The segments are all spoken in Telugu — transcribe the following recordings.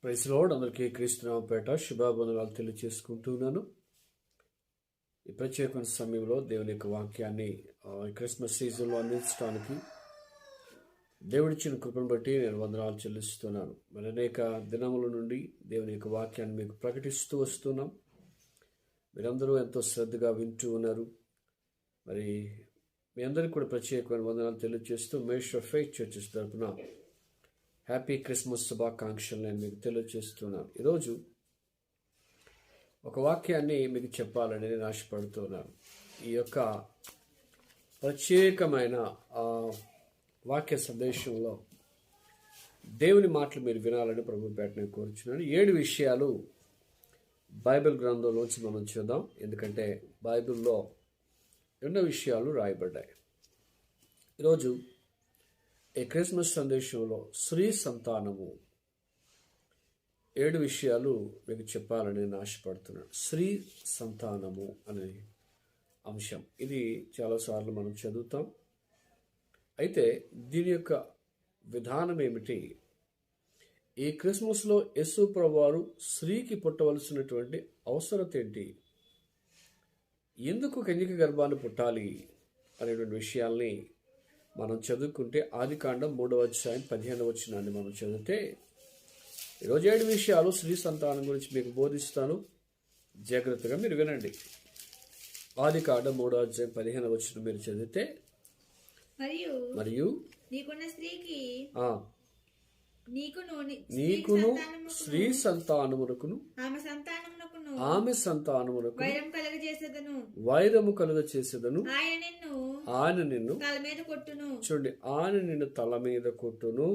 Praise lord. అందరికీ క్రీస్తునామపేట శుభాబంధనాలు తెలియజేసుకుంటున్నాను. ఈ ప్రత్యేకమైన సమయంలో దేవుని యొక్క వాక్యాన్ని క్రిస్మస్ సీజన్లో అందించడానికి దేవుడిచ్చిన కృపను బట్టి నేను వందనాలు చెల్లిస్తున్నాను. మరి అనేక దినముల నుండి దేవుని యొక్క వాక్యాన్ని మీకు ప్రకటిస్తూ వస్తున్నాం. మీరందరూ ఎంతో శ్రద్ధగా వింటూ ఉన్నారు. మరి మీ అందరికీ కూడా ప్రత్యేకమైన వందనాలు తెలియజేస్తూ మినిస్ట్రీ ఆఫ్ ఫెయిత్ చర్చెస్ తరపున హ్యాపీ క్రిస్మస్ శుభాకాంక్షలు నేను మీకు తెలియజేస్తున్నాను. ఈరోజు ఒక వాక్యాన్ని మీకు చెప్పాలని నేను ఆశపడుతున్నాను. ఈ యొక్క ప్రత్యేకమైన వాక్య సందేశంలో దేవుని మాటలు మీరు వినాలని ప్రభు పేట నేను కోరుచున్నాను. 7 విషయాలు బైబిల్ గ్రంథంలోంచి మనం చూద్దాం. ఎందుకంటే బైబిల్లో ఎన్నో విషయాలు రాయబడ్డాయి. ఈరోజు ఈ క్రిస్మస్ సందేశంలో స్త్రీ సంతానము 7 విషయాలు మీకు చెప్పాలని నేను ఆశపడుతున్నాను. స్త్రీ సంతానము అనే అంశం ఇది చాలాసార్లు మనం చదువుతాం. అయితే దీని యొక్క విధానం ఏమిటి? ఈ క్రిస్మస్లో యేసు ప్రభువారు స్త్రీకి పుట్టవలసినటువంటి అవసరత ఏంటి? ఎందుకు కన్యక గర్భాన్ని పుట్టాలి అనేటువంటి విషయాల్ని మనం చదువుకుంటే ఆదికాండం 3వ అధ్యాయం 15వ వచనాన్ని మనం చదివితే ఈరోజు 7 విషయాలు స్త్రీ సంతానం గురించి మీకు బోధిస్తాను. జాగ్రత్తగా మీరు వినండి. ఆదికాండం 3వ అధ్యాయం 15వ వచనం మీరు చదివితే మరియు నీకున్న స్త్రీకి నీకును స్త్రీ సంతానమునకును ఆమె సంతానమునకు వైరము కలుగజేసేదను. ఆయన నిన్ను చూడండి, ఆయన నిన్ను తల మీద కొట్టును.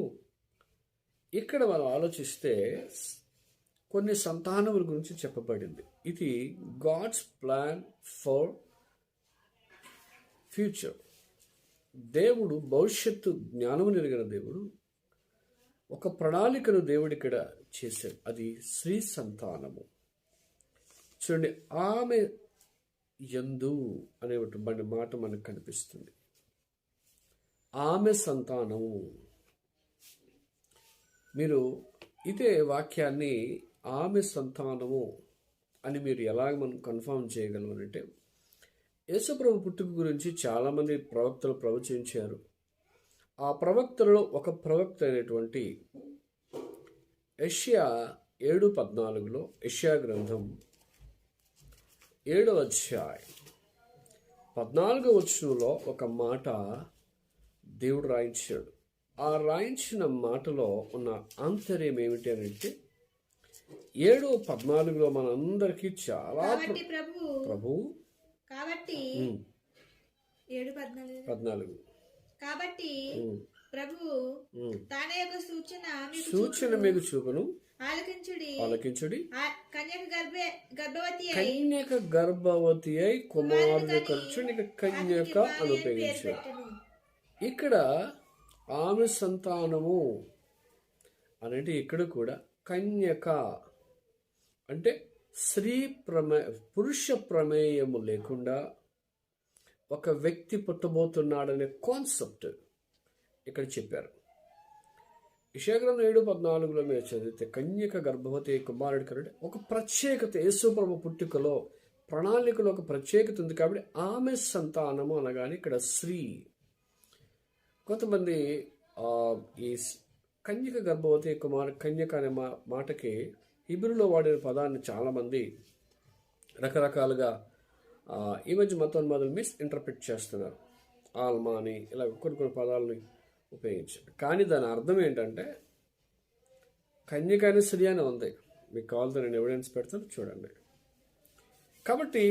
ఇక్కడ మనం ఆలోచిస్తే కొన్ని సంతానముల గురించి చెప్పబడింది. ఇది గాడ్స్ ప్లాన్ ఫర్ ఫ్యూచర్. దేవుడు భవిష్యత్తు జ్ఞానము నెరిగిన దేవుడు ఒక ప్రణాళికను దేవుడు ఇక్కడ చేశాడు. అది స్త్రీ సంతానము. చూడండి, ఆమె యందు అనేటువంటి మాట మనకు కనిపిస్తుంది. ఆమె సంతానము. మీరు ఇదే వాక్యాన్ని ఆమె సంతానము అని మీరు ఎలాగ మనం కన్ఫర్మ్ చేయగలమనంటే, యేసుప్రభు పుట్టుక గురించి చాలామంది ప్రవక్తలు ప్రవచించారు. ఆ ప్రవక్తలలో ఒక ప్రవక్త అయినటువంటి యెషయా 7:14 యెషయా గ్రంథం 7వ అధ్యాయం 14వ వచనంలో ఒక మాట దేవుడు రాయించాడు. ఆ రాయించిన మాటలో ఉన్న ఆంతర్యం ఏమిటి అని అంటే 7:14 మనందరికీ చాలా ప్రభు కాబట్టి 7:14 కాబట్టి ప్రభువు తన యొక్క సూచన మీకు చూపును. ఆలకించుడి. కన్యక గర్భవతి అయి కుమారుని కలుచుని కన్యక అని ఉపయోగించాడు. ఇక్కడ ఆమె సంతానము అంటే ఇక్కడ కూడా కన్యక అంటే పురుష ప్రమేయము లేకుండా ఒక వ్యక్తి పుట్టబోతున్నాడనే కాన్సెప్ట్ ఇక్కడ చెప్పారు. యెషయా గ్రంథం 7:14 మీరు చదివితే కన్యక గర్భవతి కుమారుడి కనుంటే ఒక ప్రత్యేకత, యేసుప్రభు పుట్టుకలో ప్రణాళికలో ఒక ప్రత్యేకత ఉంది. కాబట్టి ఆమె సంతానము అనగానే ఇక్కడ స్త్రీ. కొంతమంది ఈ కన్యక గర్భవతి కన్యక అనే మాటకి హిబ్రూలో వాడిన పదాన్ని చాలామంది రకరకాలుగా ఈ మధ్య మతోన్మాదులు మిస్ఇంటర్ప్రిట్ చేస్తున్నారు. ఆల్మా అని ఇలా కొన్ని పదాలని ఉపయోగించారు. కానీ దాని అర్థం ఏంటంటే కన్యక అనే స్త్రీ అని ఉంది. మీకు కావాలంటే నేను ఎవిడెన్స్ పెడతాను, చూడండి. కాబట్టి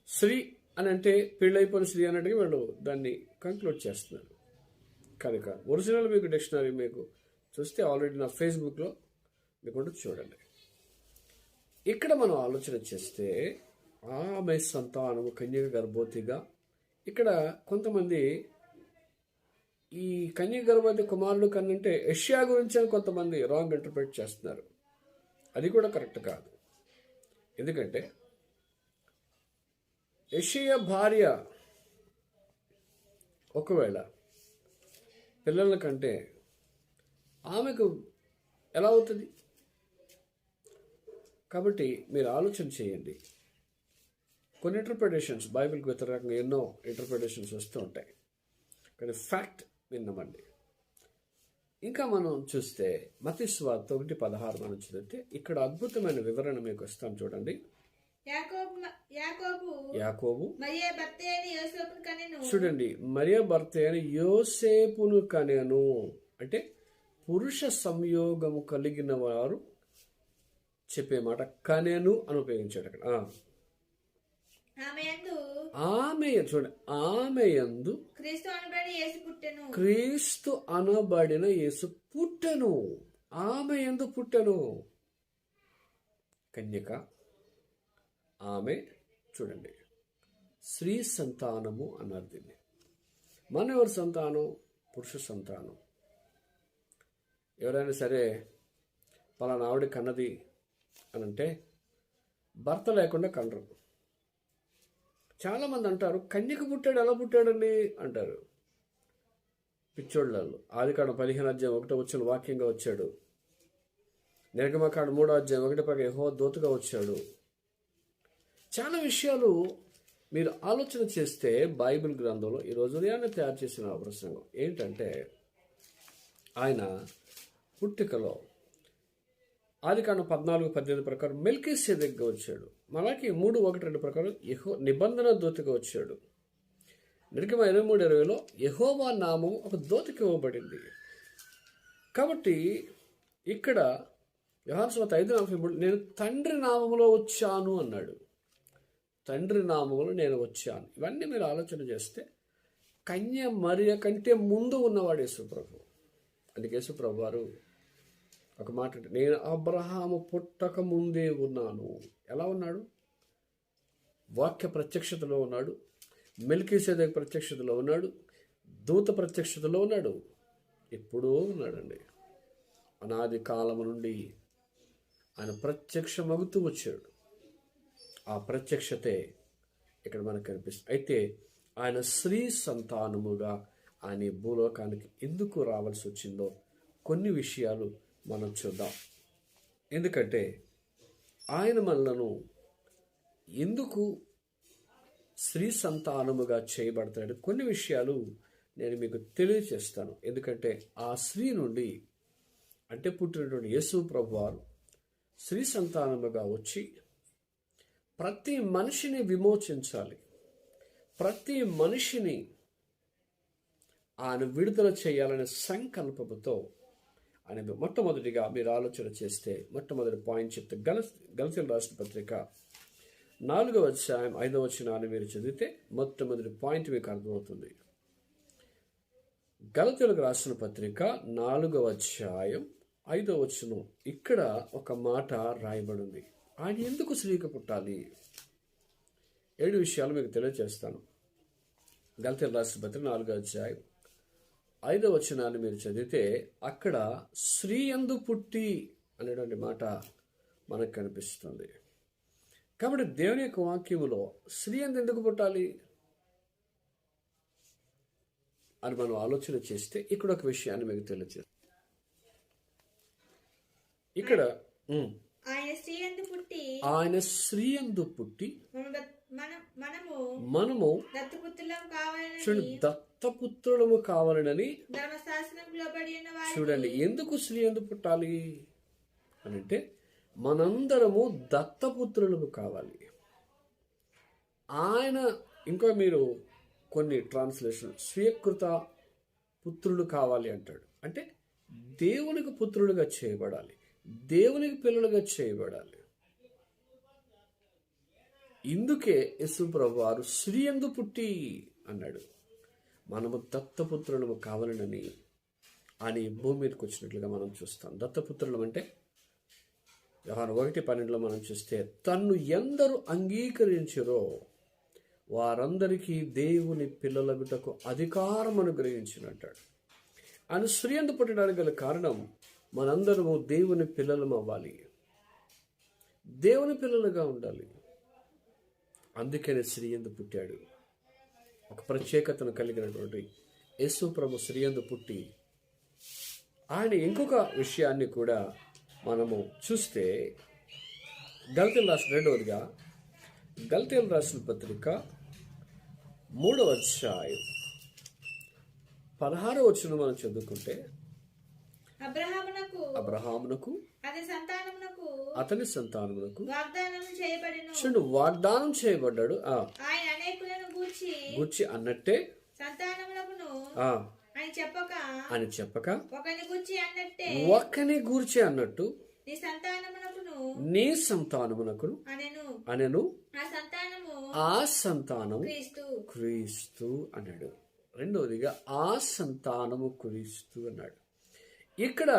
స్త్రీ అని అంటే పెళ్ళైపోయిన స్త్రీ అన్నట్టుగా వీళ్ళు దాన్ని కంక్లూడ్ చేస్తున్నారు. కనుక ఒరిజినల్ మీకు డిక్షనరీ మీకు చూస్తే ఆల్రెడీ నా ఫేస్బుక్లో మీకు చూడండి. ఇక్కడ మనం ఆలోచన చేస్తే ఆమె సంతానము కన్యక గర్భవతిగా, ఇక్కడ కొంతమంది ఈ కన్యక గర్భవతి కుమారుడు కన్నంటే యెషయా గురించి అని కొంతమంది రాంగ్ ఇంటర్ప్రిట్ చేస్తున్నారు. అది కూడా కరెక్ట్ కాదు. ఎందుకంటే యెషయా భార్య ఒకవేళ పిల్లల కంటే ఆమెకు ఎలా అవుతుంది? కాబట్టి మీరు ఆలోచన చేయండి. కొన్ని ఇంటర్ప్రిటేషన్స్, బైబిల్కి వ్యతిరేకంగా ఎన్నో ఇంటర్ప్రిటేషన్స్ వస్తూ ఉంటాయి, కానీ ఫ్యాక్ట్ విన్నమండి. ఇంకా మనం చూస్తే మత్తయి సువార్త 1:16 మనం చదివితే ఇక్కడ అద్భుతమైన వివరణ మీకు వస్తాను చూడండి. యాకోబు చూడండి, మరియ భర్త అయిన యోసేపును కనెను. అంటే పురుష సంయోగము కలిగిన వారు చెప్పే మాట కనెను అని ఉపయోగించాడు అక్కడ. ఆమె చూడండి, ఆమె యందు క్రీస్తు అనబడిన యేసు పుట్టెను. ఆమె యందు పుట్టెను. కన్యక, ఆమె చూడండి, స్త్రీ సంతానము అన్నారు దీన్ని. మన ఎవరి సంతానం? పురుష సంతానం. ఎవరైనా సరే పలానా ఆవిడ కన్నది అని అంటే భర్త లేకుండా కనరు. చాలామంది అంటారు కన్యక పుట్టాడు, ఎలా పుట్టాడని అంటారు పిచ్చోళ్ళల్లో. ఆదికాండం 15:1 వాక్యంగా వచ్చాడు. నిర్గమకాండం 3:1 యెహోవా దూతగా వచ్చాడు. చాలా విషయాలు మీరు ఆలోచన చేస్తే బైబిల్ గ్రంథంలో ఈరోజు ఉదయాన్నే తయారు చేసిన ప్రసంగం ఏంటంటే, ఆయన పుట్టికలో ఆదికాండం 14:18 ప్రకారం మెల్కీసెదెకుగా వచ్చాడు. మలాకి 3:1-2 ప్రకారం నిబంధన దూతగా వచ్చాడు. నిర్గమ 23:20 యెహోవా నామం ఒక దూతకి ఇవ్వబడింది. కాబట్టి ఇక్కడ యోహాను సువార్త 5:43 నేను తండ్రి నామములో వచ్చాను అన్నాడు. తండ్రి నామములో నేను వచ్చాను. ఇవన్నీ మీరు ఆలోచన చేస్తే కన్య మరియ కంటే ముందు ఉన్నవాడు యేసుప్రభు. అందుకే యేసుప్రభు వారు ఒక మాట అంటే, నేను అబ్రహాము పుట్టక ముందే ఉన్నాను. ఎలా ఉన్నాడు? వాక్య ప్రత్యక్షతలో ఉన్నాడు, మెల్కీసెదెకు ప్రత్యక్షతలో ఉన్నాడు, దూత ప్రత్యక్షతలో ఉన్నాడు, ఎప్పుడూ ఉన్నాడండి. అనాది కాలము నుండి ఆయన ప్రత్యక్షమగుతూ వచ్చాడు. ఆ ప్రత్యక్షతే ఇక్కడ మనకు కనిపిస్తుంది. అయితే ఆయన స్త్రీ సంతానముగా ఆయన భూలోకానికి ఎందుకు రావాల్సి వచ్చిందో కొన్ని విషయాలు మనం చూద్దాం. ఎందుకంటే ఆయన మనలను ఎందుకు స్త్రీ సంతానముగా చేయబడతాడు కొన్ని విషయాలు నేను మీకు తెలియజేస్తాను. ఎందుకంటే ఆ స్త్రీ నుండి అంటే పుట్టినటువంటి యేసు ప్రభువారు స్త్రీ సంతానముగా వచ్చి ప్రతి మనిషిని విమోచించాలి, ప్రతి మనిషిని ఆయన విడుదల చేయాలనే సంకల్పంతో అనేది మొట్టమొదటిగా మీరు ఆలోచన చేస్తే మొట్టమొదటి పాయింట్ చెప్తే గలతీయులకు రాసిన పత్రిక 4వ అధ్యాయం 5వ వచనాన్ని మీరు చదివితే మొట్టమొదటి పాయింట్ మీకు అర్థమవుతుంది. గలతీయులకు రాసిన పత్రిక 4వ అధ్యాయం 5వ వచనం ఇక్కడ ఒక మాట రాయబడింది. ఆయన ఎందుకు స్త్రీకి పుట్టాలి? 7 విషయాలు మీకు తెలియజేస్తాను. గలతీయులకు రాసిన పత్రిక 4వ అధ్యాయం 5వ వచనాన్ని మీరు చదివితే అక్కడ స్త్రీ యందు పుట్టి అనేటువంటి మాట మనకు కనిపిస్తుంది. కాబట్టి దేవుని యొక్క వాక్యములో స్త్రీ యందు ఎందుకు పుట్టాలి అని మనం ఆలోచన చేస్తే ఇక్కడ ఒక విషయాన్ని మీకు తెలియజేస్తాం. ఇక్కడ ఆయన స్త్రీ యందు పుట్టి మనము దత్తపుత్రులము కావాలని చూడండి. ఎందుకు స్త్రీ ఎందుకు పుట్టాలి అని అంటే మనందరము దత్తపుత్రులము కావాలి. ఆయన ఇంకా మీరు కొన్ని ట్రాన్స్లేషన్ స్వీకృత పుత్రులు కావాలి అంటాడు. అంటే దేవునికి పుత్రులుగా చేయబడాలి, దేవునికి పిల్లలుగా చేయబడాలి. ఇందుకే యేసు ప్రభువు వారు స్త్రీ యందు పుట్టి అన్నాడు. మనము దత్తపుత్రులము కావాలని ఆయన భూమి మీదకి వచ్చినట్లుగా మనం చూస్తాం. దత్తపుత్రులం అంటే యోహాను 1:12 మనం చూస్తే తన్ను ఎందరు అంగీకరించిరో వారందరికీ దేవుని పిల్లలగుటకు అధికారం అనుగ్రహించినట్టాడు. ఆయన స్త్రీ యందు పుట్టడానికి గల కారణం మనందరము దేవుని పిల్లలం అవ్వాలి, దేవుని పిల్లలుగా ఉండాలి. అందుకనే స్త్రీ యందు పుట్టాడు. ఒక ప్రత్యేకతను కలిగినటువంటి యేసు ప్రభు స్త్రీ యందు పుట్టి ఆయన ఇంకొక విషయాన్ని కూడా మనము చూస్తే గలతీయులు రాసిన రెండవదిగా గలతీయులు రాసిన పత్రిక 3వ అధ్యాయం 16వ వచనం మనం చదువుకుంటే, అబ్రహామునకు అతని సంతానమునకు చూడు వాగ్దానం చేయబడ్డాడు. గూర్చి అన్నట్టే అని చెప్పక ఒకని గూర్చి అన్నట్టు నీ సంతానమునకు అనెను. ఆ సంతానము క్రీస్తు అన్నాడు. రెండవదిగా ఆ సంతానము క్రీస్తు అన్నాడు. ఇక్కడ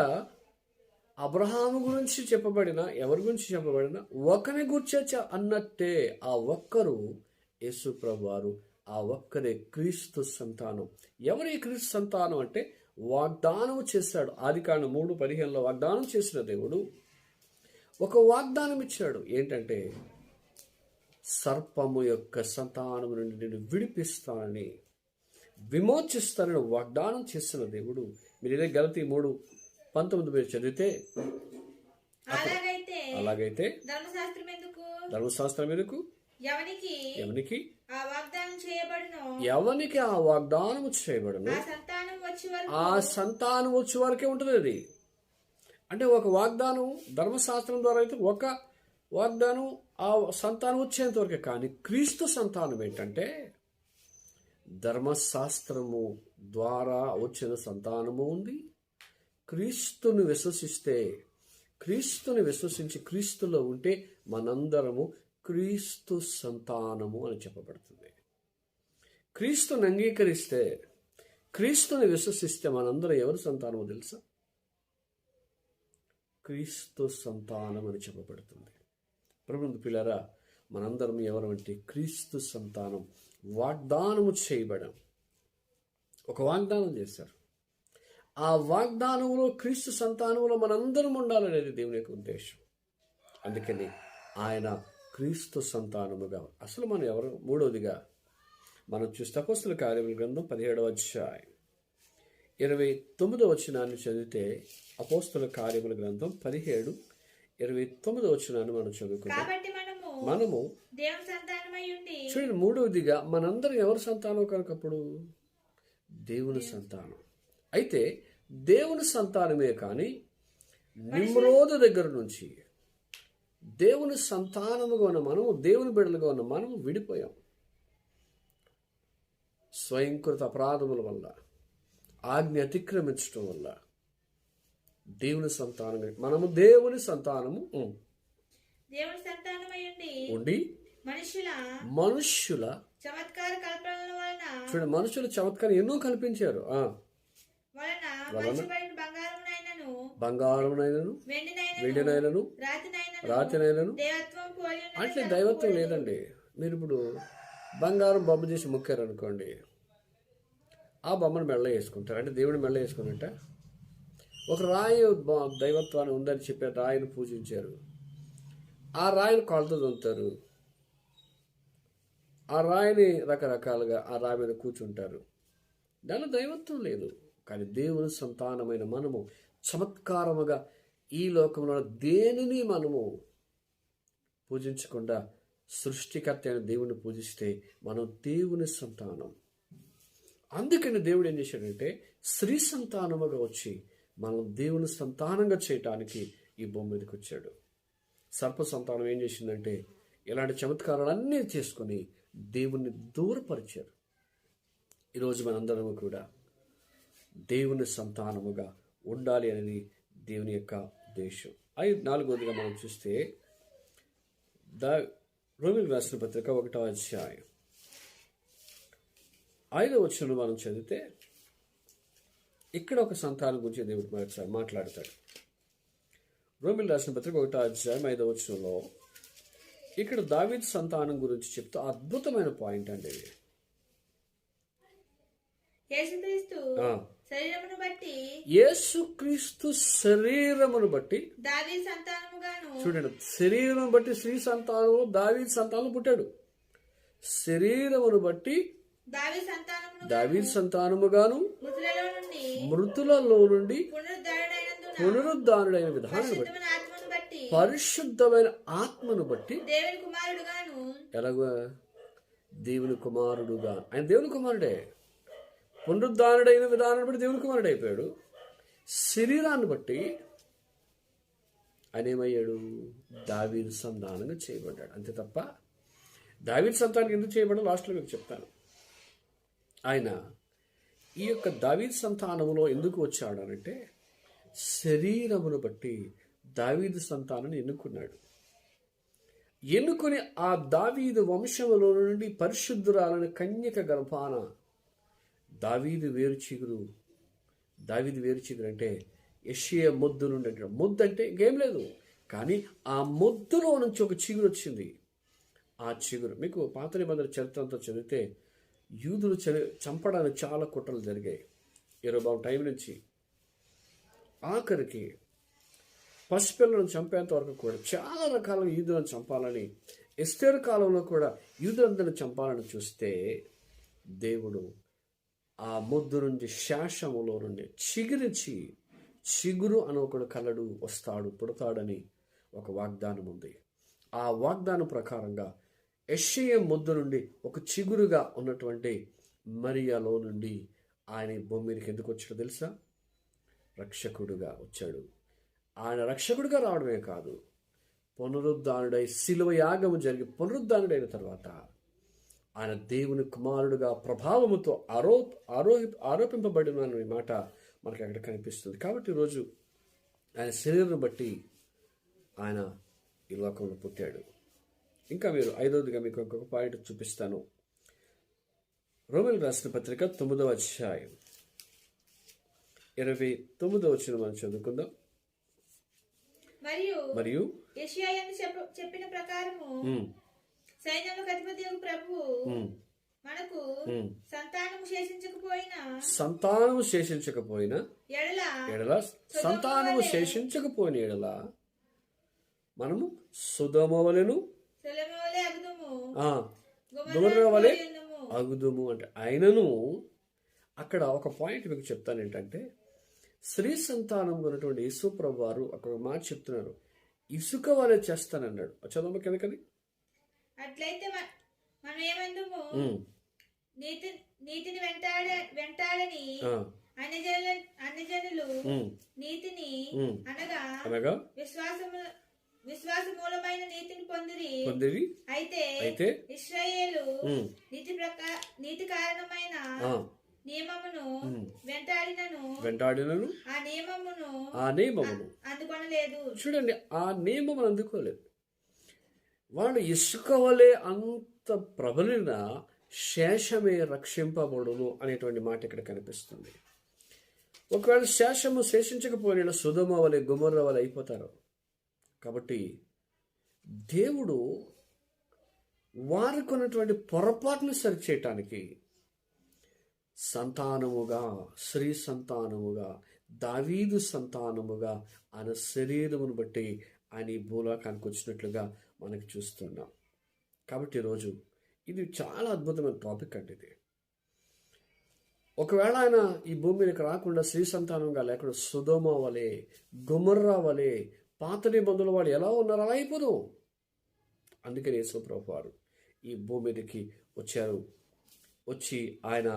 అబ్రహాము గురించి చెప్పబడిన, ఎవరి గురించి చెప్పబడిన, ఒకని గురించి అన్నట్టే ఆ ఒక్కరు యేసు ప్రభువారు. ఆ ఒక్కరే క్రీస్తు సంతానం. ఎవరి క్రీస్తు సంతానం అంటే వాగ్దానం చేశాడు. ఆదికాండం 3:15 వాగ్దానం చేసిన దేవుడు ఒక వాగ్దానం ఇచ్చాడు. ఏంటంటే సర్పము యొక్క సంతానము నుండి నేను విడిపిస్తానని, విమోచిస్తానని వాగ్దానం చేసిన దేవుడు. మీరు ఇదే గలతీ 3:19 మీరు చదివితే, అలాగైతే ధర్మశాస్త్రం ఎందుకు, ఎవనికి ఆ వాగ్దానం చేయబడును ఆ సంతానం వచ్చే వరకే ఉంటుంది. అది అంటే ఒక వాగ్దానం ధర్మశాస్త్రం ద్వారా అయితే ఒక వాగ్దానం ఆ సంతానం వచ్చేంత వరకే. కానీ క్రీస్తు సంతానం ఏంటంటే ధర్మశాస్త్రము ద్వారా వచ్చిన సంతానము ఉంది. క్రీస్తుని విశ్వసించి క్రీస్తులో ఉంటే మనందరము క్రీస్తు సంతానము అని చెప్పబడుతుంది. క్రీస్తుని అంగీకరిస్తే, క్రీస్తుని విశ్వసిస్తే మనందరం ఎవరి సంతానమో తెలుసా? క్రీస్తు సంతానం అని చెప్పబడుతుంది. ప్రభువునందు ప్రియులారా, మనందరం ఎవరు అంటే క్రీస్తు సంతానం. వాగ్దానము చేయబడం, ఒక వాగ్దానం చేశారు. ఆ వాగ్దానంలో క్రీస్తు సంతానంలో మనందరం ఉండాలనేది దేవుని యొక్క ఉద్దేశం. అందుకని ఆయన క్రీస్తు సంతానముగా. అసలు మనం ఎవరు? మూడవదిగా మనం చూస్తే అపోస్తల కార్యముల గ్రంథం 17వ అధ్యాయం 29వ వచనాన్ని చదివితే, అపోస్తల కార్యముల గ్రంథం 17:29వ వచనాన్ని మనం చదువుకుంటాం. మనము చూడండి, మూడవదిగా మనందరం ఎవరి సంతానం కనుకప్పుడు దేవుని సంతానం. అయితే దేవుని సంతానమే కానీ నిమ్రోదు దగ్గర నుంచి దేవుని సంతానముగా ఉన్న మనము, దేవుని బిడ్డలుగా ఉన్న మనము విడిపోయాం. స్వయంకృత అపరాధముల వల్ల, ఆజ్ఞ అతిక్రమించడం వల్ల దేవుని సంతానం, మనము దేవుని సంతానము ఉండి మనుష్యుల చూడండి, మనుషుల చమత్కారం ఎన్నో కల్పించారు. బంగారమునైనను వెండినైనను రాతినైనను అట్లే దైవత్వం లేదండి. మీరు ఇప్పుడు బంగారం బొమ్మ చేసి మొక్కారు అనుకోండి, ఆ బొమ్మను మెళ్ళ వేసుకుంటారు. అంటే దేవుని మెళ్ళ వేసుకున్నట్ట. ఒక రాయి దైవత్వాన్ని ఉందని చెప్పి రాయిని పూజించారు. ఆ రాయిని కొలత దొంతారు. ఆ రాయిని రకరకాలుగా ఆ రాయి మీద కూర్చుంటారు. దానిలో దైవత్వం లేదు. కానీ దేవుని సంతానమైన మనము చమత్కారముగా ఈ లోకంలో దేనిని మనము పూజించకుండా సృష్టికర్త అయిన దేవుని పూజిస్తే మనం దేవుని సంతానం. అందుకని దేవుడు ఏం చేశాడంటే స్త్రీ సంతానముగా వచ్చి మనం దేవుని సంతానంగా చేయటానికి ఈ భూమి మీదకి వచ్చాడు. సర్ప సంతానం ఏం చేసిందంటే ఇలాంటి చమత్కారాలన్నీ చేసుకొని దేవుణ్ణి దూరపరిచారు. ఈరోజు మనందరము కూడా దేవుని సంతానముగా ఉండాలి అనేది దేవుని యొక్క ఉద్దేశం. 4వదిగా మనం చూస్తే రోమీయులకు రాసిన పత్రిక 1వ అధ్యాయం 5వ వచనం మనం చదివితే, ఇక్కడ ఒక సంతానం గురించి దేవుడు మాట్లాడతాడు. రోమీయులకు రాసిన పత్రిక 1వ అధ్యాయం 5వ వచనంలో ఇక్కడ దావీదు సంతానం గురించి చెప్తూ అద్భుతమైన పాయింట్ అండి ఇది. యేసుక్రీస్తు శరీరమును బట్టి చూడండి, శరీరమును బట్టి స్త్రీ సంతానము దావీదు సంతానం పుట్టాడు. శరీరమును బట్టి దావీదు సంతానముగాను మృతులలో నుండి పునరుద్ధానుడైన విధానం బట్టి, పరిశుద్ధమైన ఆత్మను బట్టి దేవుని కుమారుడుగాను. ఎలాగో దేవుని కుమారుడుగా, ఆయన దేవుని కుమారుడే. పునరుద్ధానుడైన విధానాన్ని బట్టి దేవుని కుమారుడు అయిపోయాడు. శరీరాన్ని బట్టి ఆయన ఏమయ్యాడు? దావీదు సంతానంగా చేయబడ్డాడు. అంతే తప్ప దావీదు సంతానం ఎందుకు చేయబడ్డా లాస్ట్లో మీకు చెప్తాను. ఆయన ఈ యొక్క దావీదు సంతానంలో ఎందుకు వచ్చాడు అంటే, శరీరమును బట్టి దావీదు సంతానాన్ని ఎన్నుకున్నాడు. ఎన్నుకొని ఆ దావీదు వంశములో నుండి పరిశుద్ధురాలని కన్యక గర్భాన దావీదు వేరు చిగురు అంటే యెషయా మొద్దు నుండి అంటాడు. మొద్దు అంటే ఇంకేం లేదు, కానీ ఆ మొద్దులో నుంచి ఒక చిగురు వచ్చింది. ఆ చిగురు మీకు పాత నిబంధన చరిత్ర అంతా చదివితే యూదులు చంపడానికి చాలా కుట్రలు జరిగాయి. యెరొబెయాము టైం నుంచి ఆఖరికి పసిపిల్లలను చంపేంత వరకు కూడా చాలా రకాల యూదులను చంపాలని, ఎస్తేరు కాలంలో కూడా యూదులందరిని చంపాలని చూస్తే దేవుడు ఆ మొద్దు నుండి, శాసములో నుండి చిగురించి, చిగురు అని ఒకడు కలడు, వస్తాడు, పుడతాడని ఒక వాగ్దానం ఉంది. ఆ వాగ్దానం ప్రకారంగా యెషయా మొద్దు నుండి ఒక చిగురుగా ఉన్నటువంటి మరియాలో నుండి ఆయన భూమి మీదకి ఎందుకు వచ్చాడో తెలుసా? రక్షకుడుగా వచ్చాడు. ఆయన రక్షకుడిగా రావడమే కాదు, పునరుద్ధానుడై శిలువ యాగము జరిగి పునరుద్ధానుడైన తర్వాత ఆయన దేవుని కుమారుడుగా ప్రభావముతో ఆరోపింపబడిన అనే మాట మనకి అక్కడ కనిపిస్తుంది. కాబట్టి ఈరోజు ఆయన శరీరం బట్టి ఆయన ఈ లోకంలో పుట్టాడు. ఇంకా మీరు ఐదవదిగా మీకు ఇంకొక పాయింట్ చూపిస్తాను. రోమీయులకు రాసిన పత్రిక 9వ అధ్యాయం 29వ వచనం మనం చదువుకుందాం. మరియు యెషయా చెప్పిన ప్రకారము సైన్యములకు అధిపతియగు ప్రభువు మనకు సంతానము శేషించకపోయినా ఎడల మనము సొదొమ వలెను గొమొర్రా వలె అగుదుము అంటే, ఆయనను అక్కడ ఒక పాయింట్ మీకు చెప్తాను. ఏంటంటే స్త్రీ సంతానం ఉన్నటువంటి యేసు ప్రభు వారు అక్కడ మాట చెప్తున్నారు, ఇసుక వలె చేస్తానన్నాడు. చదవమ్మ కిందకది. అట్లయితే మనం ఏమందుము? నీతిని వెంటాడని అన్యజనులు నీతిని అనగా విశ్వాస మూలమైన నీతిని పొందిరి. అయితే ఇశ్రాయేలు నీతి కారణమైన నియమమును వెంటాడినను ఆ నియమమును అందుకొనలేదు. చూడండి, ఆ నియమమును అందుకోలేదు. వాడు ఇసుక వలె అంత ప్రబలిన శేషమే రక్షింపబడును అనేటువంటి మాట ఇక్కడ కనిపిస్తుంది. ఒకవేళ శేషము శేషించకపోయిన సొదొమ వలె గొమొర్రా వలె అయిపోతారు. కాబట్టి దేవుడు వారికి ఉన్నటువంటి పొరపాటును సరిచేయటానికి సంతానముగా, స్త్రీ సంతానముగా, దావీదు సంతానముగా ఆయన శరీరమును బట్టి ఆయన ఈ భూలోకానికి వచ్చినట్లుగా మనకి చూస్తున్నాం. కాబట్టి ఈరోజు ఇది చాలా అద్భుతమైన టాపిక్ అండి. ఇది ఒకవేళ ఆయన ఈ భూమి మీదకి రాకుండా స్త్రీ సంతానంగా లేకుండా సొదొమ వలె, గొమొర్రా వలె, పాత నిబంధనల వాళ్ళు ఎలా ఉన్నారు అలా అయిపోదు. అందుకని యేసు ప్రభువు వారు ఈ భూమి మీదకి వచ్చారు. వచ్చి ఆయన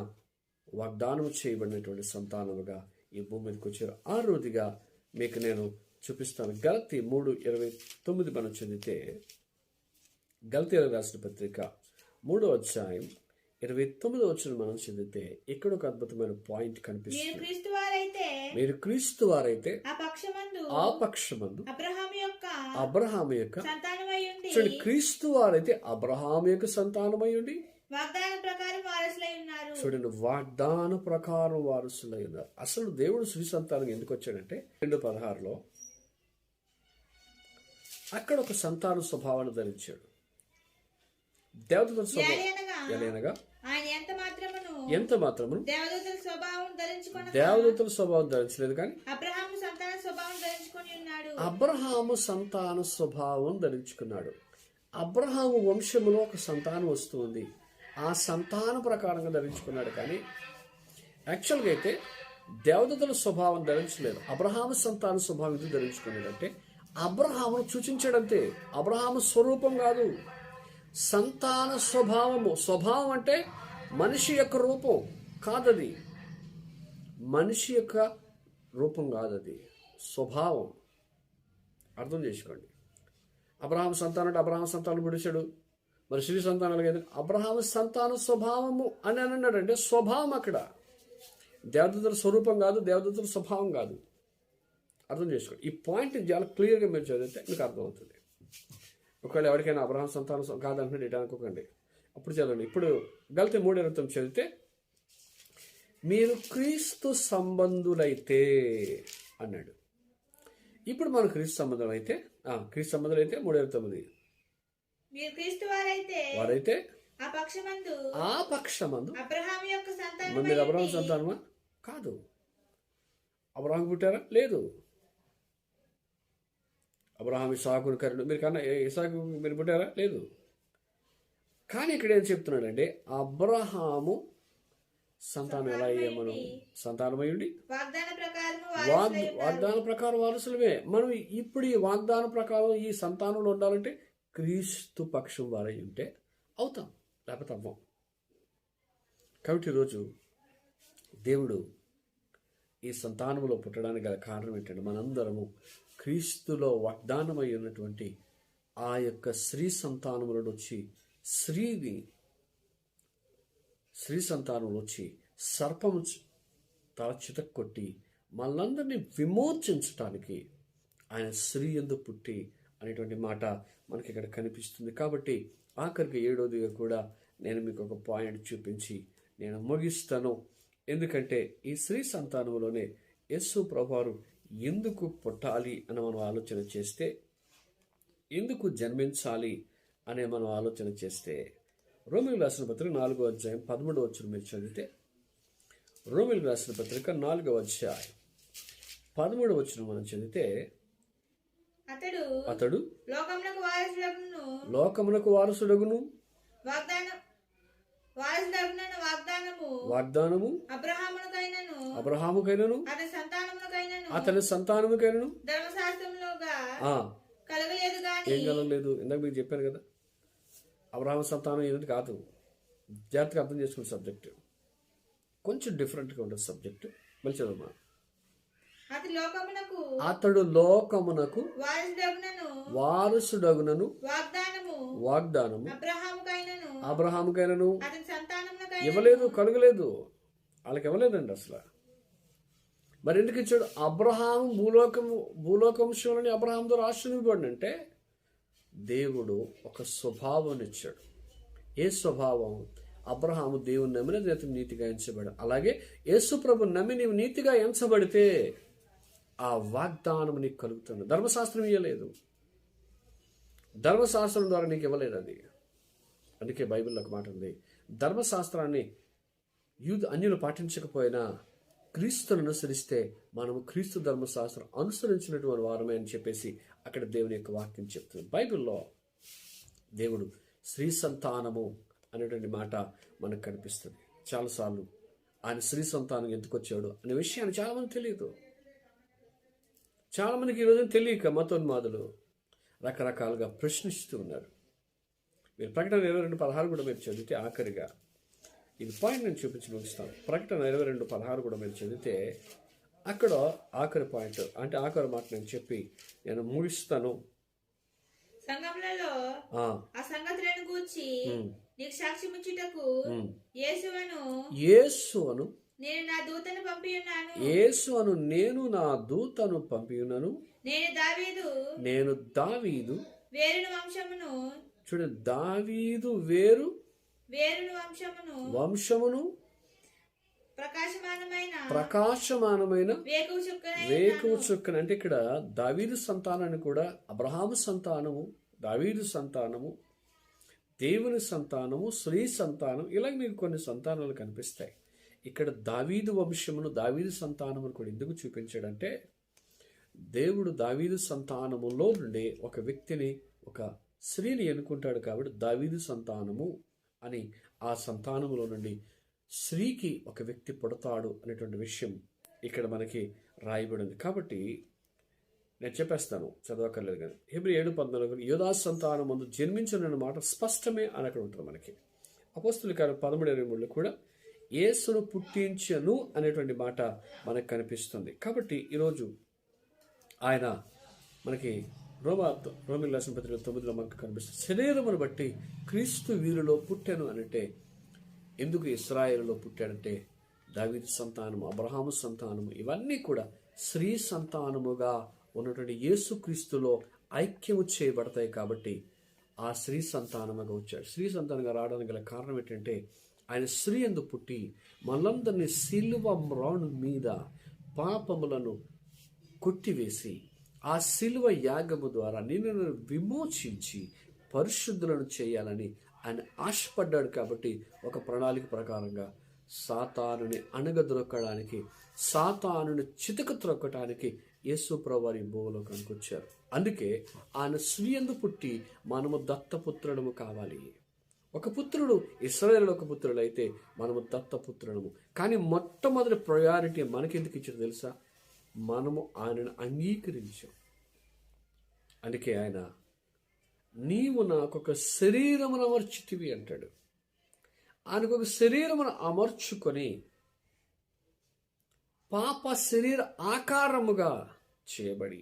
వాగ్దానం చేయబడినటువంటి సంతానముగా ఈ భూమి మీదకి వచ్చారు. ఆ రోజుగా మీకు నేను చూపిస్తాను. గలతీ 3:29 మనం చదివితే, గలతీయులకు రాసిన పత్రిక 3వ అధ్యాయం 29వ వచనం మనం చదివితే ఇక్కడ ఒక అద్భుతమైన పాయింట్ కనిపిస్తుంది. మీరు క్రీస్తు వారైతే ఆ పక్షమందు అబ్రహాము యొక్క చూడండి, క్రీస్తు వారైతే అబ్రహాము యొక్క సంతానమై ఉండి చూడండి, వాగ్దాన ప్రకారం వారసులై ఉన్నారు. అసలు దేవుడు స్త్రీ సంతానం ఎందుకు వచ్చాడంటే 2:16లో అక్కడ ఒక సంతాన స్వభావాన్ని ధరించాడు. దేవదూతల స్వభావం ఎంత మాత్రమును దేవదూతల స్వభావం ధరించలేదు, కానీ అబ్రహాము సంతాన స్వభావం ధరించుకున్నాడు. అబ్రహాము వంశములో ఒక సంతానం వస్తుంది, ఆ సంతాన ప్రకారంగా ధరించుకున్నాడు. కానీ యాక్చువల్గా అయితే దేవదూతల స్వభావం ధరించలేదు. అబ్రహాము సంతాన స్వభావం ఎందుకు ధరించుకున్నాడంటే అబ్రహామును సూచించాడంతే. అబ్రహాము స్వరూపం కాదు, సంతాన స్వభావము. స్వభావం అంటే మనిషి యొక్క రూపం కాదది, మనిషి యొక్క రూపం కాదది, స్వభావం. అర్థం చేసుకోండి. అబ్రహాం సంతానం అంటే అబ్రహాం సంతానం పిలిచాడు, మరి శ్రీ సంతానాలు కదా. అబ్రహాం సంతాన స్వభావము అని అన్నాడు అంటే స్వభావం అక్కడ. దేవదూతల స్వరూపం కాదు, దేవదూతల స్వభావం కాదు. అర్థం చేసుకోండి. ఈ పాయింట్ చాలా క్లియర్గా మీరు చదివితే మీకు అర్థమవుతుంది. ఒకవేళ ఎవరికైనా అబ్రహాం సంతానం కాదంటే ఇటు అనుకోకండి, అప్పుడు చదవండి. ఇప్పుడు గలతీ 3:29 చదివితే, మీరు క్రీస్తు సంబంధులైతే అన్నాడు. ఇప్పుడు మనం క్రీస్తు సంబంధం అయితే, క్రీస్తు సంబంధులు అయితే 3:29, మీరు క్రీస్తు వారైతే ఆ పక్షమందు అబ్రహాము యొక్క సంతానం మీరు అబ్రహాం సంతానమా? కాదు. అబ్రహాం పుట్టారా? లేదు. అబ్రహాం ఇసాకును కరుడు, మీరు కన్నా ఇసాకు మీరు పుట్టారా? లేదు. కానీ ఇక్కడ ఏం చెప్తున్నాడంటే అబ్రహాము సంతానం ఎలా అయ్యామను సంతానమయ్యుండి వాగ్దాన ప్రకారం వారసులమే. మనం ఇప్పుడు ఈ వాగ్దాన ప్రకారం ఈ సంతానంలో ఉండాలంటే క్రీస్తు పక్షం వారై ఉంటే అవుతాం, లేకపోతే అవ్వం. కాబట్టి ఈరోజు దేవుడు ఈ సంతానంలో పుట్టడానికి గల కారణం ఏంటంటే మనందరము క్రీస్తులో వాగ్దానమై ఉన్నటువంటి ఆ యొక్క స్త్రీ సంతానములను వచ్చి స్త్రీ సంతానంలో వచ్చి సర్పము తల చితక్కొట్టి మనందరినీ విమోచించటానికి ఆయన స్త్రీ యందు పుట్టి అనేటువంటి మాట మనకి ఇక్కడ కనిపిస్తుంది. కాబట్టి ఆఖరికి 7వదిగా కూడా నేను మీకు ఒక పాయింట్ చూపించి నేను ముగిస్తాను. ఎందుకంటే ఈ స్త్రీ సంతానంలోనే యేసు ప్రభువారు ఎందుకు పుట్టాలి అని మనం ఆలోచన చేస్తే, ఎందుకు జన్మించాలి అనే మనం ఆలోచన చేస్తే, రోమిలకు రాసిన పత్రిక 4వ అధ్యాయం 13వ వచనం మీరు చదివితే, రోమిలకు రాసిన పత్రిక 4వ అధ్యాయం 13వ వచనం మనం చదివితే, అతడు లోకమునకు వారసుడగును వాగ్దానము అబ్రహాముకైనను అతని సంతానముకైనను ఏం కలగలేదు. ఇందాక మీకు చెప్పాను కదా, అబ్రహాం సంతానం ఏది కాదు. జాగ్రత్తగా అర్థం చేసుకున్న సబ్జెక్టు కొంచెం డిఫరెంట్గా ఉంటుంది సబ్జెక్టు. మళ్ళీ చదవమా. అతడు లోకమునకు వారసుడగునను వాగ్దానము అబ్రహాముకైనను ఇవ్వలేదు, కలుగలేదు, వాళ్ళకి ఇవ్వలేదండి అసలు. మరి ఎందుకు ఇచ్చాడు? అబ్రహాం భూలోకంశంలోని అబ్రహాం ద్వారా ఆశీర్వదింపబడినంటే దేవుడు ఒక స్వభావాన్ని ఇచ్చాడు. ఏ స్వభావం? అబ్రహాము దేవుని నమ్మిన అతను నీతిగా ఎంచబడు. అలాగే యేసు ప్రభుని నమ్మి నీవు నీతిగా ఎంచబడితే ఆ వాగ్దానం నీకు కలుగుతుంది. ధర్మశాస్త్రం ఇవ్వలేదు, ధర్మశాస్త్రం ద్వారా నీకు ఇవ్వలేదు అది. అందుకే బైబిల్లో ఒక మాట ఉంది, ధర్మశాస్త్రాన్ని అన్యులు పాటించకపోయినా క్రీస్తును అనుసరిస్తే మనము క్రీస్తు ధర్మశాస్త్రం అనుసరించినటువంటి వారమే అని చెప్పేసి అక్కడ దేవుని యొక్క వాక్యం చెప్తుంది. బైబిల్లో దేవుడు స్త్రీ సంతానము అనేటువంటి మాట మనకు కనిపిస్తుంది. చాలాసార్లు ఆయన స్త్రీ సంతానం ఎందుకు వచ్చాడు అనే విషయాన్ని చాలామంది తెలియదు. చాలామందికి ఈరోజు తెలియక మతోన్మాదులు రకరకాలుగా ప్రశ్నిస్తూ ఉన్నారు. మీరు ప్రకటన 22:16 కూడా మీరు చదివితే, ఆఖరిగా ఇది పాయింట్ నేను చూపించి ముగిస్తాను. ప్రకటన 22:16 కూడా మీరు చదివితే అక్కడ ఆఖరి పాయింట్ అంటే ఆఖరి మాట నేను చెప్పి నేను ముగిస్తాను. సంఘములలో ఆ సంగతులను గూర్చి నీకు సాక్ష్యమిచ్చుటకు యేసువను నేను నా దూతను పంపియున్నాను. యేసువను నేను నా దూతను పంపియున్నాను. నేను దావీదు వేరును వంశమును. చూడండి, దావీదు వేరును వంశమును ప్రకాశమానమైన వేకువ చుక్కన. అంటే ఇక్కడ దావీదు సంతానాన్ని కూడా అబ్రహాము సంతానము, దావీదు సంతానము, దేవుని సంతానము, స్త్రీ సంతానం, ఇలా మీకు కొన్ని సంతానాలు కనిపిస్తాయి. ఇక్కడ దావీదు వంశమును, దావీదు సంతానమును కూడా ఎందుకు చూపించాడంటే దేవుడు దావీదు సంతానములో నుండి ఒక వ్యక్తిని, ఒక స్త్రీని ఎన్నుకుంటాడు. కాబట్టి దావీదు సంతానము అని ఆ సంతానములో నుండి స్త్రీకి ఒక వ్యక్తి పుడతాడు అనేటువంటి విషయం ఇక్కడ మనకి రాయబడి ఉంది. కాబట్టి నేను చెప్పేస్తాను, చదవక్కర్లేదు కానీ హెబ్రీ 7:14 యోధా సంతానం ముందు జన్మించిన మాట స్పష్టమే అని అక్కడ ఉంటుంది మనకి. అపోస్తుల కార్యం 13:23 కూడా యేసును పుట్టించను అనేటువంటి మాట మనకు కనిపిస్తుంది. కాబట్టి ఈరోజు ఆయన మనకి రోమిలకు రాసిన పత్రిక 9లో మనకు కనిపిస్తుంది. శరీరమును బట్టి క్రీస్తు వీరిలో పుట్టాను అనంటే ఎందుకు ఇశ్రాయేలులో పుట్టాడంటే దావీదు సంతానము, అబ్రహాము సంతానము, ఇవన్నీ కూడా స్త్రీ సంతానముగా ఉన్నటువంటి యేసుక్రీస్తులో ఐక్యము చేయబడతాయి. కాబట్టి ఆ స్త్రీ సంతానముగా వచ్చాడు. స్త్రీ సంతానంగా రావడానికి గల కారణం ఏంటంటే ఆయన స్త్రీ యందు పుట్టి మనందరినీ సిలువ మ్రాను మీద పాపములను కొట్టివేసి ఆ సిలువ యాగము ద్వారా నిన్ను విమోచించి పరిశుద్ధులను చేయాలని ఆయన ఆశపడ్డాడు. కాబట్టి ఒక ప్రణాళిక ప్రకారంగా సాతానుని అణగదొరకడానికి, సాతానుని చితక త్రొక్కడానికి యేసు ప్రభువారి భూలోకానికి వచ్చారు. అందుకే ఆయన స్వీయందు పుట్టి మనము దత్తపుత్రుడము కావాలి. ఒక పుత్రుడు ఇశ్రాయేలులో ఒక పుత్రుడు అయితే మనము దత్తపుత్రుడము. కానీ మొట్టమొదటి ప్రయారిటీ మనకెందుకు ఇచ్చారు తెలుసా? మనము ఆయనను అంగీకరించాం. అందుకే ఆయన నీవు నాకొక శరీరమును అమర్చితివి అంటాడు. ఆయనకు ఒక శరీరమును అమర్చుకొని పాప శరీర ఆకారముగా చేయబడి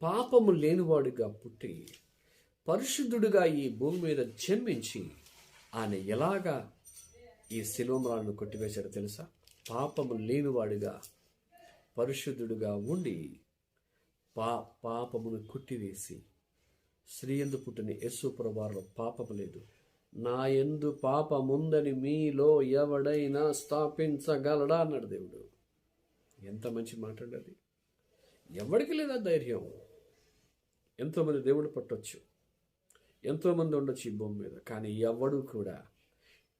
పాపము లేనివాడుగా పుట్టి పరిశుద్ధుడిగా ఈ భూమి మీద జన్మించి ఆయన ఎలాగా ఈ శిలువమ్రాలను కొట్టివేశాడో తెలుసా? పాపము లేనివాడుగా పరిశుద్ధుడిగా ఉండి పాపమును కొట్టివేసి స్త్రీ యందు పుట్టిన యేసు ప్రభువారిలో పాపము లేదు. నా యందు పాపముందని మీలో ఎవడైనా స్థాపించగలడా అన్నాడు దేవుడు. ఎంత మంచి మాట అండి అది. ఎవరికి లేదా ధైర్యం? ఎంతోమంది దేవుడు పట్టొచ్చు, ఎంతోమంది ఉండొచ్చు ఈ భూమి మీద, కానీ ఎవడు కూడా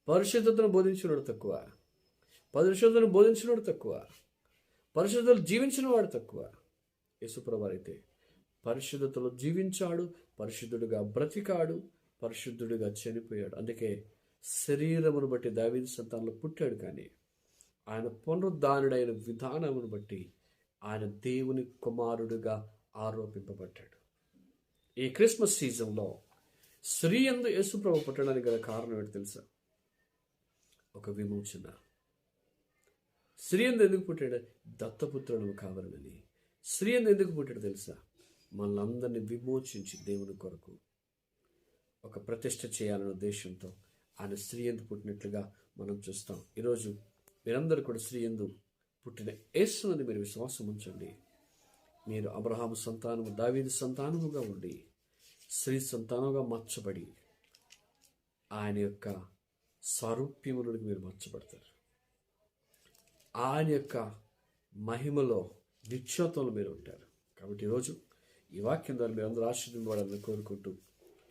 పరిశుద్ధతను బోధించినవాడు తక్కువ, పరిశుద్ధతను బోధించినవాడు తక్కువ, పరిశుద్ధతలు జీవించిన వాడు తక్కువ. యేసుప్రభువైతే పరిశుద్ధతలో జీవించాడు, పరిశుద్ధుడిగా బ్రతికాడు, పరిశుద్ధుడిగా చనిపోయాడు. అందుకే శరీరమును బట్టి దావీదు సంతానంలో పుట్టాడు, కానీ ఆయన పునరుద్ధానుడైన విధానమును బట్టి ఆయన దేవుని కుమారుడిగా ఆరోపింపబడ్డాడు. ఈ క్రిస్మస్ సీజన్లో స్త్రీ యందు యేసుప్రభు పుట్టడానికి గల కారణం ఏంటి తెలుసా? ఒక విమోచన. స్త్రీ యందు ఎందుకు పుట్టాడు? దత్తపుత్రుడు కావాలని. స్త్రీ యందు ఎందుకు పుట్టాడు తెలుసా? మనల్ని విమోచించి దేవుని కొరకు ఒక ప్రతిష్ఠ చేయాలనే ఉద్దేశంతో ఆయన స్త్రీ యందు పుట్టినట్లుగా మనం చూస్తాం. ఈరోజు మీరందరూ కూడా స్త్రీ యందు పుట్టిన యేసునందు మీరు విశ్వాసం ఉంచండి. మీరు అబ్రహాము సంతానము, దావీదు సంతానముగా ఉండి స్త్రీ సంతానముగా మార్చబడి ఆయన యొక్క సారూప్యములకు మీరు మార్చబడతారు. ఆయన యొక్క మహిమలో నిశ్చోతంలో మీరు ఉంటారు. కాబట్టి ఈరోజు ఈ వాక్యం ద్వారా మీరు అందరూ ఆశీర్వదించబడాలని కోరుకుంటూ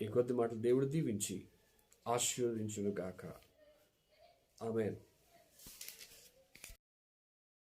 ఈ కొద్ది మాటలు దేవుడు దీవించి ఆశీర్వదించును గాక. ఆమేన్.